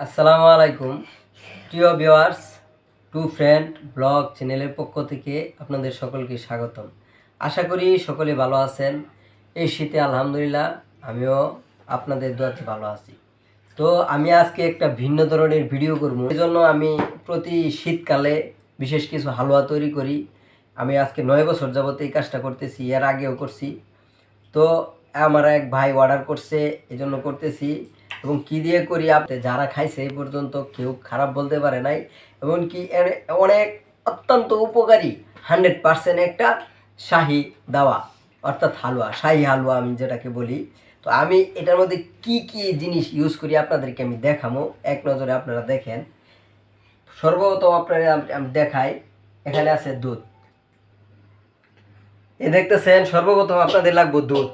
আসসালামু আলাইকুম প্রিয় ভিউয়ার্স, টু ফ্রেন্ড ব্লগ চ্যানেলের পক্ষ থেকে আপনাদের সকলকে স্বাগতম। আশা করি সকলে ভালো আছেন। এই শীতে আলহামদুলিল্লাহ আমিও আপনাদের দোয়াতে ভালো আছি। তো আমি আজকে একটা ভিন্ন ধরনের ভিডিও করব, এই জন্য আমি প্রতি শীতকালে বিশেষ কিছু হালুয়া তৈরি করি। আমি আজকে 9 বছর যাবত এই কাজটা করতেছি, এর আগেও করছি। তো আমার এক ভাই অর্ডার করছে, এই জন্য করতেছি। এবং কি দিয়ে করি, আপনি যারা খাইছে এই পর্যন্ত কেউ খারাপ বলতে পারে নাই। এমনকি অনেক অত্যন্ত উপকারী 100% একটা শাহি দাওয়া, অর্থাৎ হালুয়া, শাহি হালুয়া আমি যেটাকে বলি। তো আমি এটার মধ্যে কি কি জিনিস ইউজ করি আপনাদেরকে আমি দেখাবো, এক নজরে আপনারা দেখেন। সর্বপ্রথম আপনারা আমি দেখাই, এখানে আছে দুধ। দেখতেছেন, সর্বপ্রথম আপনাদের লাগবে দুধ,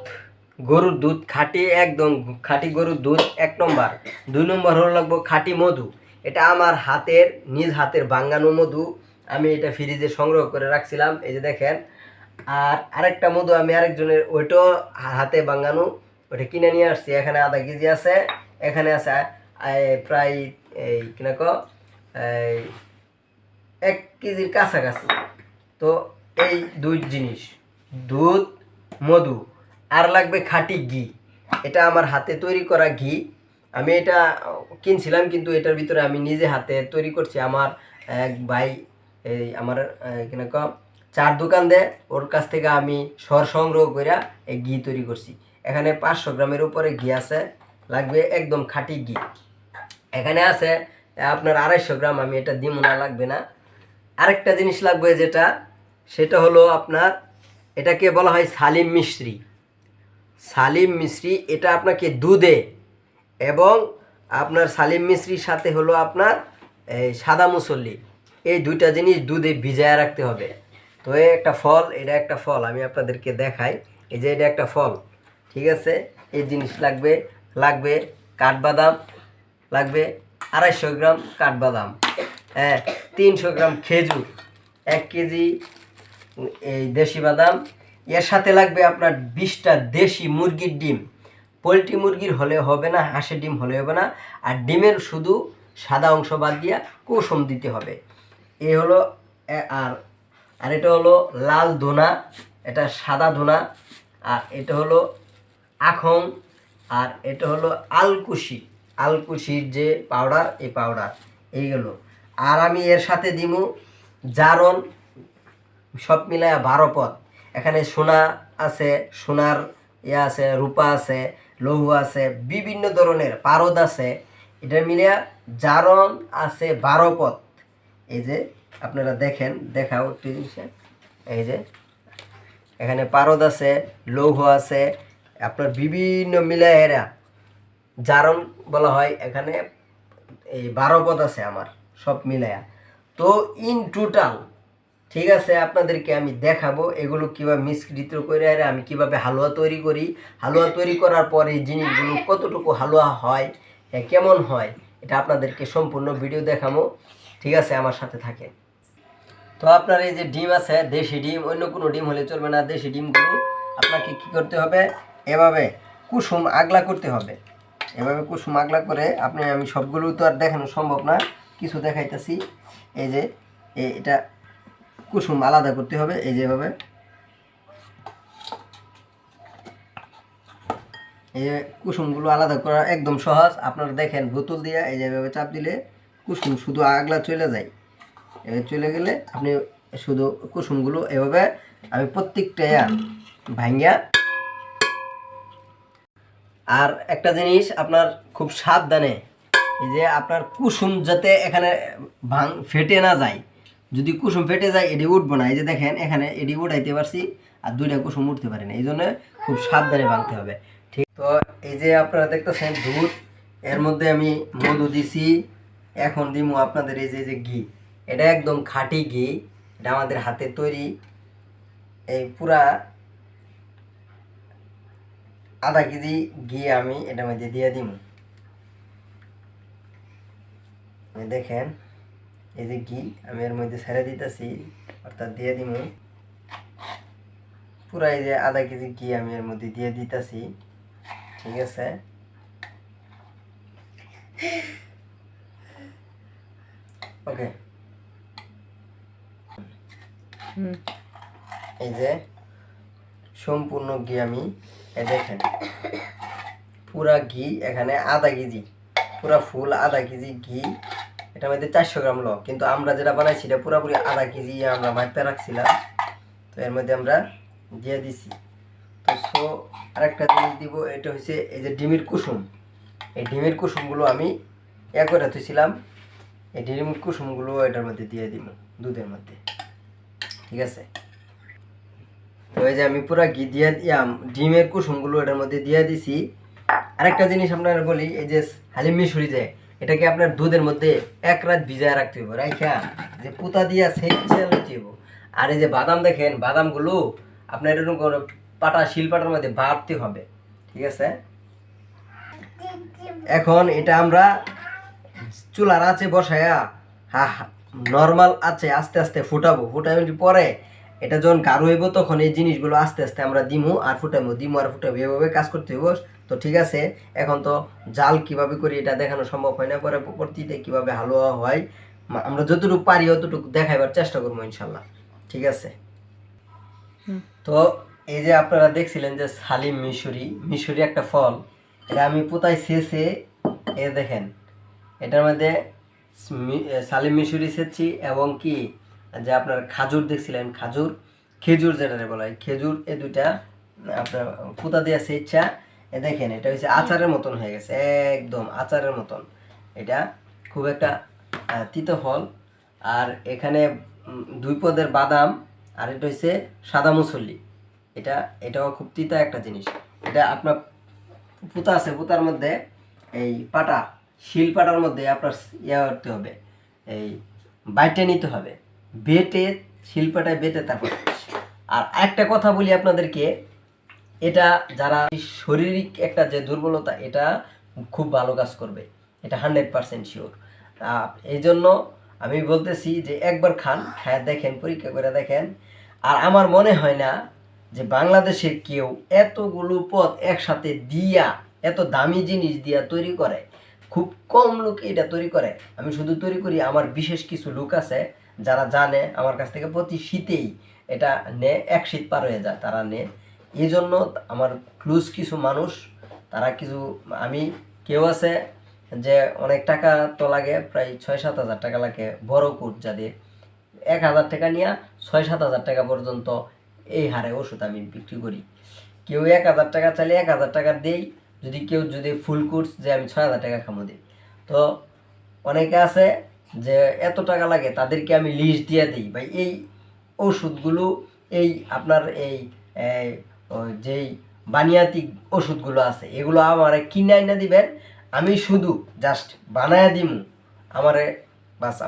গরুর দুধ, খাঁটি, একদম খাঁটি গরুর দুধ 1 নম্বর। 2 নম্বর হলো লাগবে খাঁটি মধু। এটা আমার নিজ হাতের বাঙ্গানো মধু। আমি এটা ফ্রিজে সংগ্রহ করে রাখছিলাম, এই যে দেখেন। আর আরেকটা মধু আমি আরেকজনের, ওইটাও হাতে বাঙ্গানো, ওটা কিনে নিয়ে আসছি। এখানে আধা কেজি আছে, এখানে আছে প্রায় এই কিনা 1 কেজির কাছাকাছি। তো এই দুই জিনিস, দুধ, মধু, আর লাগবে খাঁটি ঘি। এটা আমার হাতে তৈরি করা ঘি। আমি এটা কিনছিলাম, কিন্তু এটার ভিতরে আমি নিজে হাতে তৈরি করছি। আমার এক ভাই, এই আমার কিনা চার দোকান দেয়, ওর কাছ থেকে আমি সংগ্রহ করে এই ঘি তৈরি করছি। এখানে 500 গ্রামের উপরে ঘি আছে, লাগবে একদম খাঁটি ঘি। এখানে আছে আপনার 250 গ্রাম, আমি এটা দিব না, লাগবে না। আরেকটা জিনিস লাগবে যেটা, সেটা হলো আপনার, এটাকে বলা হয় সালিম মিশ্রি। সালিম মিশ্রি, এটা আপনাকে দুধে এবং আপনার সালিম মিশ্রির সাথে হলো আপনার এই সাদা মুসল্লি, এই দুইটা জিনিস দুধে ভিজায় রাখতে হবে। তো এই একটা ফল, এটা একটা ফল, আমি আপনাদেরকে দেখাই। এই যে এটা একটা ফল, ঠিক আছে। এই জিনিস লাগবে, লাগবে কাঠবাদাম, লাগবে 250 গ্রাম কাঠবাদাম, হ্যাঁ, 300 গ্রাম খেজুর, 1 কেজি এই দেশি বাদাম। এর সাথে লাগবে আপনার 20টা দেশি মুরগির ডিম। পোলট্রি মুরগির হলে হবে না, হাঁসের ডিম হলে হবে না। আর ডিমের শুধু সাদা অংশ বাদ দিয়া কুসুম দিতে হবে। এই হলো। আর আর এটা হলো লাল ধনা, এটা সাদা ধনা। আর এটা হলো আখন। আর এটা হলো আলকুশি, আলকুশির যে পাউডার, এই পাউডার, এইগুলো। আর আমি এর সাথে দিমু জারন, সব মিলায় 12 পদ। এখানে সোনা আছে, সোনার আছে, রূপা আছে, লৌহ আছে, বিভিন্ন ধরনের পারদ আছে। এটা মিলিয়া জারন আছে 12 পদ। এই যে আপনারা দেখেন, দেখাও একটু জিনিসে। এই যে এখানে পারদ আছে, লৌহ আছে, আপনার বিভিন্ন মিলায় এরা জারণ বলা হয়। এখানে এই 12 পদ আছে আমার, সব মিলায়া। তো ইন টোটাল, ঠিক আছে, আপনাদেরকে আমি দেখাবো এগুলো কীভাবে মিশ্রিত করে আমি কিভাবে হালুয়া তৈরি করি। হালুয়া তৈরি করার পরে এই জিনিসগুলো কতটুকু হালুয়া হয়, কেমন হয়, এটা আপনাদেরকে সম্পূর্ণ ভিডিও দেখাবো। ঠিক আছে, আমার সাথে থাকেন। তো আপনার এই যে ডিম আছে, দেশি ডিম, অন্য কোনো ডিম হলে চলবে না। দেশি ডিমগুলো আপনাকে কী করতে হবে, এভাবে কুসুম আগলা করতে হবে। এভাবে কুসুম আগলা করে আমি সবগুলো তো আর দেখানো সম্ভব না, কিছু দেখাইতেছি। এই যে এটা কুসুম আলাদা করতে হবে, এই যেভাবে, এই কুসুমগুলো আলাদা করা একদম সহজ। আপনারা দেখেন, বোতল দিয়ে এই যেভাবে চাপ দিলে কুসুম শুধু আগলা চলে যায়। চলে গেলে আপনি শুধু কুসুমগুলো এভাবে, আমি প্রত্যেকটা ভাঙ্গা। আর একটা জিনিস আপনার খুব সাবধানে, এই যে আপনার কুসুম যাতে এখানে ফেটে না যায়। যদি কুসুম ফেটে যায় এটি উঠবো না। এই যে দেখেন, এখানে এটি উঠাইতে পারছি, আর 2টা কুসুম উঠতে পারে না, এই জন্য খুব সাবধানে ভাঙতে হবে। ঠিক, তো এই যে আপনারা দেখতেছেন দুধ, এর মধ্যে আমি মধু দিছি। এখন দিমু আপনাদের এই যে ঘি, এটা একদম খাঁটি ঘি, এটা আমাদের হাতে তৈরি। এই পুরা আধা কেজি ঘি আমি এটার মধ্যে দিয়ে দিব। দেখেন, এই যে ঘি আমি এর মধ্যে ছেড়ে দিতেছি, অর্থাৎ দিয়ে দিব পুরা। এই যে আধা কেজি ঘি আমি এর মধ্যে দিয়ে দিতেছি, ঠিক আছে। ওকে, এই যে সম্পূর্ণ ঘি আমি দেখেন পুরা ঘি এখানে আধা কেজি, পুরা ফুল আধা কেজি ঘি, এটার মধ্যে 400 গ্রাম ল, কিন্তু আমরা যেটা বানাইছি এটা পুরাপুরি আধা কেজি আমরা মাপতে রাখছিলাম। তো এর মধ্যে আমরা দিয়ে দিছি। তো সো আরেকটা জিনিস দিব, এটা হচ্ছে এই যে ডিমের কুসুম। এই ডিমের কুসুমগুলো আমি করে থুইছিলাম, এই ডিমের কুসুমগুলো এটার মধ্যে দিয়ে দিব দুধের মধ্যে, ঠিক আছে। তো এই যে আমি পুরা ঘি দিয়ে দিয়াম, ডিমের কুসুমগুলো এটার মধ্যে দিয়ে দিছি। আরেকটা জিনিস আপনারা বলি, এই যে হালিম মিশরি যে এটাকে আপনার দুধের মধ্যে 1 রাত ভিজায় রাখতে হবে, রাইখা যে পুতা দিয়া সেচে লইতে হবে। আর এই যে বাদাম দেখেন, বাদামগুলো আপনার এরকম করে শিল পাটার মধ্যে বাটতে হবে, ঠিক আছে। এখন এটা আমরা চুলার আঁচে বসায়া নর্মাল আছে আস্তে আস্তে ফুটাবো। ফুটানোর পরে এটা যখন গাঢ় হইব তখন এই জিনিসগুলো আস্তে আস্তে আমরা দিমু আর ফুটাবো, এভাবে কাজ করতে হইব। তো ঠিক আছে, এখন তো জাল কিভাবে করি এটা দেখানো সম্ভব হয় না, পরে পরবর্তীতে কিভাবে হালুয়া হয় আমরা যতটুকু পারি অতটুকু দেখাইবার চেষ্টা করবো ইনশাল্লাহ, ঠিক আছে। তো এই যে আপনারা দেখছিলেন যে সালিম মিশরি একটা ফল, এটা আমি পোতায় শেষে এ দেখেন এটার মধ্যে সালিম মিশরি সেচছি, এবং কি যে আপনার খাজুর দেখছিলেন, খেজুর যেটা বলা হয় খেজুর, এই দুইটা আপনার পুতা দিয়ে সেচা। এ দেখেন এটা হচ্ছে আচারের মতন হয়ে গেছে, একদম আচারের মতন। এটা খুব একটা তিতো ফল। আর এখানে 2 পদের বাদাম, আর এটা হচ্ছে সাদা মুসল্লি। এটাও খুব তিতা একটা জিনিস। এটা আপনার পুতা আছে, পুতার মধ্যে এই শিল পাটার মধ্যে আপনার করতে হবে, এই বাইটে নিতে হবে, বেটে শিলপাটায় বেটে তারপর। আর একটা কথা বলি আপনাদেরকে, এটা যারা শারীরিক একটা যে দুর্বলতা, এটা খুব ভালো কাজ করবে, এটা 100% শিওর। এই জন্য আমি বলতেছি যে একবার খায় দেখেন, পরীক্ষা করে দেখেন। আর আমার মনে হয় না যে বাংলাদেশের কেউ এতগুলো পদ একসাথে দিয়া, এত দামি জিনিস দিয়া তৈরি করে, খুব কম লোক এটা তৈরি করে। আমি শুধু তৈরি করি, আমার বিশেষ কিছু লোক আছে যারা জানে, আমার কাছ থেকে প্রতি শীতেই এটা এক শীত পার হয়ে যায় তারা এই জন্য আমার ক্লোজ কিছু মানুষ, তারা কেউ আছে যে অনেক টাকা তো লাগে, প্রায় 6-7 হাজার টাকা লাগে বড় কোট, যাদের 1,000 টাকা নিয়ে 6-7 হাজার টাকা পর্যন্ত এই হারে ওষুধ আমি বিক্রি করি। কেউ 1,000 টাকা চাইলে 1,000 টাকা দেই, যদি ফুল কোর্স যে আমি 6,000 টাকা খামো দিই। তো অনেকে আছে যে এত টাকা লাগে, তাদেরকে আমি লিস্ট দিয়ে দিই, ভাই এই ওষুধগুলো, এই আপনার এই যেই বানিয়াতি ওষুধগুলো আছে এগুলো আমারে কিনে না দিবেন, আমি শুধু জাস্ট বানায়া দিমু,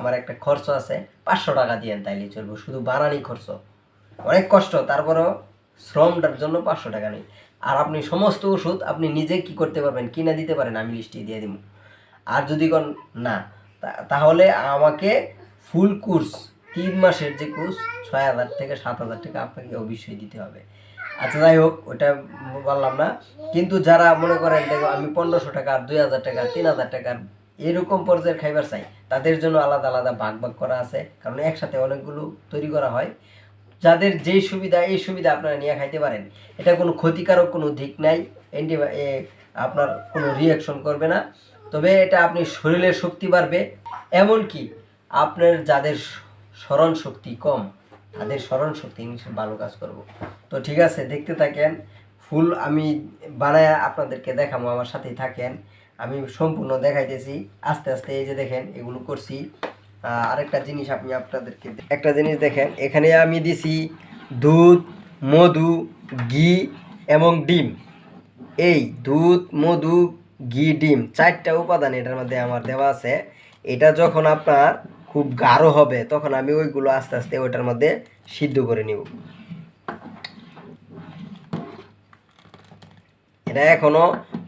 আমার একটা খরচ আছে 500 টাকা দিয়েন, তাইলে চলবো, শুধু বানানি খরচ, অনেক কষ্ট, তারপরও শ্রমটার জন্য 500 টাকা নেই। আর আপনি সমস্ত ওষুধ আপনি নিজে কি করতে পারবেন, কিনে দিতে পারেন, আমি লিস্টে দিয়ে দিব। আর যদি না, তাহলে আমাকে ফুল কোর্স 3 মাসের যে কোর্স 6,000 থেকে 7,000 টাকা আপনাকে অবশ্যই দিতে হবে। আচ্ছা যাই হোক, ওটা বললাম না। কিন্তু যারা মনে করেন দেখো আমি 1500 টাকা, 2,000 টাকা, 3,000 টাকার এরকম পর্যায়ের খাইবার চাই, তাদের জন্য আলাদা আলাদা ভাগ করা আছে, কারণ একসাথে অনেকগুলো তৈরি করা হয়। যাদের যেই সুবিধা এই সুবিধা আপনারা নিয়ে খাইতে পারেন, এটা কোনো ক্ষতিকারক কোনো দিক নাই, আপনার কোনো রিয়াকশন করবে না, তবে এটা আপনি শরীরের শক্তি বাড়বে। এমনকি আপনার যাদের স্মরণ শক্তি কম, তাদের স্মরণ শক্তি ভালো কাজ করব। তো ঠিক আছে, দেখতে থাকেন, ফুল আমি বানায় আপনাদেরকে দেখাবো, আমার সাথেই থাকেন, আমি সম্পূর্ণ দেখাইতেছি আস্তে আস্তে। এই যে দেখেন এগুলো করছি। আরেকটা জিনিস আপনাদেরকে একটা জিনিস দেখেন, এখানে আমি দিছি দুধ, মধু, ঘি এবং ডিম। এই দুধ, মধু, ঘি, ডিম 4টা উপাদান এটার মধ্যে আমার দেওয়া আছে। এটা যখন আপনার খুব গাঢ় হবে তখন আমি ওইগুলো আস্তে আস্তে ওইটার মধ্যে সিদ্ধ করে নিব। এটা এখনো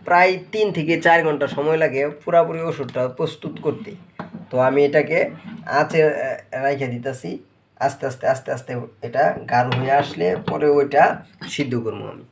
প্রায় 3 থেকে 4 ঘন্টা সময় লাগে পুরোপুরি ওষুধটা প্রস্তুত করতে। তো আমি এটাকে আঁচে রেখে দিতেছি, আস্তে আস্তে এটা গাঢ় হয়ে আসলে পরে ওইটা সিদ্ধ করবো আমি।